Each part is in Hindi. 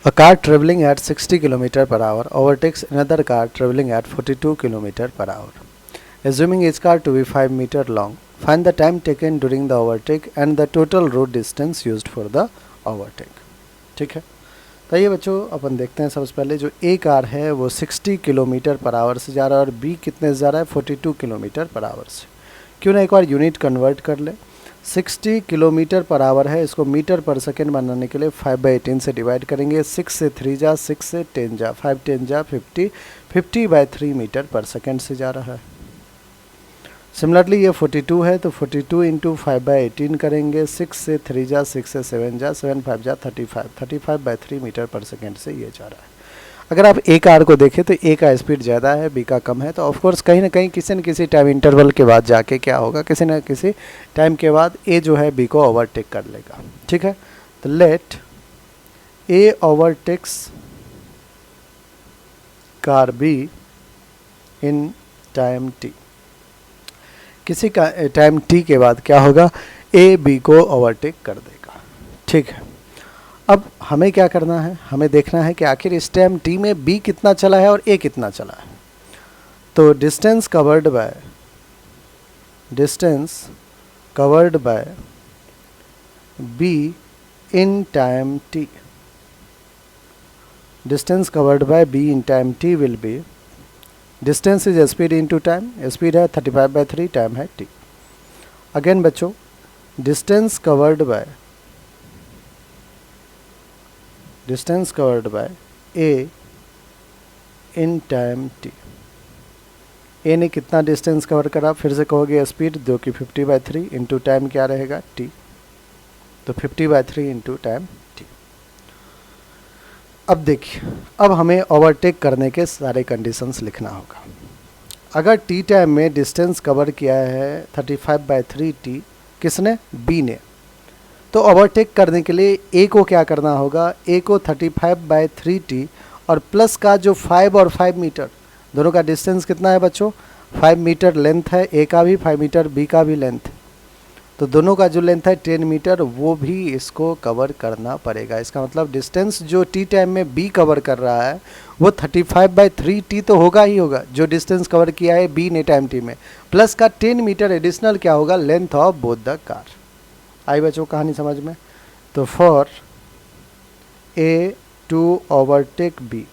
A car traveling at 60 km per hour overtakes another car traveling at 42 km per hour. Assuming each car to be 5 meter long, find the time taken during the overtake and the total road distance used for the overtake. ठीक है, तो ये बच्चों अपन देखते हैं सबसे पहले जो ए कार है वो 60 किलोमीटर पर आवर से जा रहा है और बी कितने से जा रहा है 42 किलोमीटर पर आवर से। क्यों ना एक बार यूनिट कन्वर्ट कर ले। 60 किलोमीटर पर आवर है, इसको मीटर पर सेकेंड बनाने के लिए 5/18 से डिवाइड करेंगे। 6 से 3 जा, 6 से 10 जा, 5 10 जा 50, 50/3 मीटर पर सेकेंड से जा रहा है। सिमिलरली ये 42 है तो 42 इंटू 5/18 करेंगे। 6 से 3 जा, 6 से 7 जा, 7 5 जा 35, 35/3 मीटर पर सेकेंड से ये जा रहा है। अगर आप ए कार को देखें तो ए का स्पीड ज़्यादा है, बी का कम है, तो ऑफकोर्स कहीं ना कहीं किसी न किसी टाइम इंटरवल के बाद जाके क्या होगा, किसी न किसी टाइम के बाद ए जो है बी को ओवरटेक कर लेगा। ठीक है, तो let A overtakes car B in time T. किसी का टाइम टी के बाद क्या होगा, ए बी को ओवरटेक कर देगा। ठीक है, अब हमें क्या करना है, हमें देखना है कि आखिर इस टाइम टी में बी कितना चला है और ए कितना चला है। तो distance covered by B in time T, distance covered by B in time T will be, distance is speed into time, speed है 35/3, टाइम है टी। अगेन बच्चों, distance covered by A in time T. A ने कितना डिस्टेंस कवर करा, फिर से कहोगे स्पीड, जो कि 50/3 इंटू टाइम क्या रहेगा टी, तो 50/3 इंटू टाइम टी। अब देखिए, अब हमें ओवरटेक करने के सारे कंडीशंस लिखना होगा। अगर टी टाइम में डिस्टेंस कवर किया है 35/3 टी, किसने, बी ने, तो ओवरटेक करने के लिए ए को क्या करना होगा, ए को 35/3 टी और प्लस का जो 5 और 5 मीटर दोनों का डिस्टेंस कितना है बच्चों, 5 मीटर लेंथ है, ए का भी 5 मीटर, बी का भी लेंथ, तो दोनों का जो लेंथ है 10 मीटर, वो भी इसको कवर करना पड़ेगा। इसका मतलब डिस्टेंस जो टी टाइम में बी कवर कर रहा है वो 35/3 टी तो होगा ही होगा, जो डिस्टेंस कवर किया है बी ने टाइम टी में, प्लस का 10 मीटर एडिशनल क्या होगा, length of both the car. आई बच्चों कहानी समझ में। तो for A to overtake B,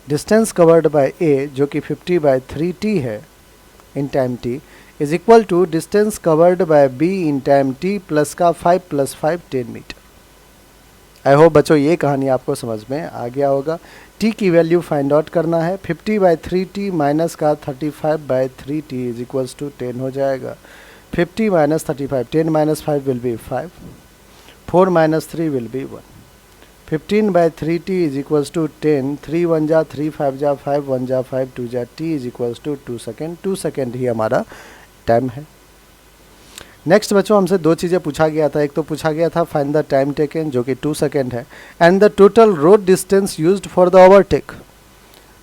distance covered by A जो कि 50/3 टी है in time T is equal to distance covered by B in time T plus का 5 + 5 10 मीटर। आई होप बच्चों ये कहानी आपको समझ में आ गया होगा। टी की वैल्यू फाइंड आउट करना है, 50/3 टी माइनस का 35/3 टी इज इक्वल्स टू 10 हो जाएगा। 50 - 35, 10 - 5 will be 5, 4 - 3 will be 1। 15/3 T is equals to 10, 3 1 जा 3, 5 जा 5, 1 जा 5, 2 जा T is equals to 2 second. 2 second ही हमारा टाइम है। नेक्स्ट बच्चों हमसे दो चीज़ें पूछा गया था। एक तो पूछा गया था फाइंड द टाइम टेकन जो कि 2 सेकेंड है, and the total road distance used for the overtake.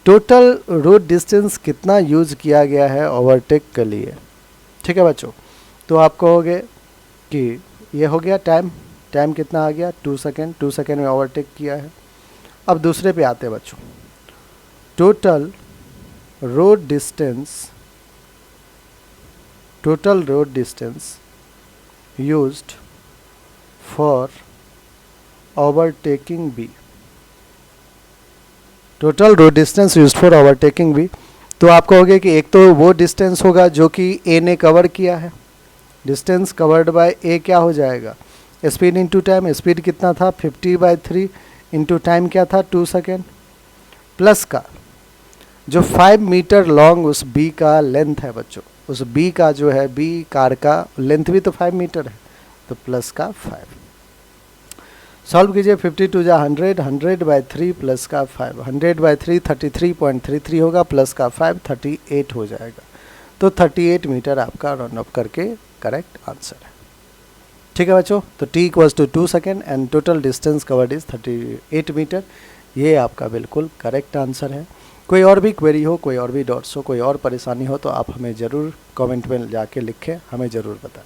Total road distance कितना यूज किया गया है ओवरटेक के लिए। ठीक है बच्चों, तो आप कहोगे कि ये हो गया टाइम, टाइम कितना आ गया 2 सेकेंड, 2 सेकेंड में ओवरटेक किया है। अब दूसरे पे आते हैं बच्चों, total road distance used for overtaking B। Total road distance used for overtaking B, तो आप कहोगे कि एक तो वो डिस्टेंस होगा जो कि ए ने कवर किया है, डिस्टेंस कवर्ड बाय ए क्या हो जाएगा, स्पीड इनटू टाइम, स्पीड कितना था 50/3 इंटू टाइम क्या था 2 सेकेंड, प्लस का जो 5 मीटर लॉन्ग उस बी का लेंथ है बच्चों, उस बी का जो है बी कार का लेंथ भी तो 5 मीटर है, तो प्लस का 5। सॉल्व कीजिए, 52 जा 100, 100/3 प्लस का 5, 100/3 33.33 होगा, प्लस का 5 38 हो जाएगा। तो 38 मीटर आपका रन अप करके करेक्ट आंसर है। ठीक है बच्चों, तो t equals to 2 second and total distance covered is 38 metre. ये आपका बिल्कुल करेक्ट आंसर है। कोई और भी क्वेरी हो, कोई और भी डाउट्स हो, कोई और परेशानी हो तो आप हमें ज़रूर कमेंट में जाके लिखें, हमें ज़रूर बताएं।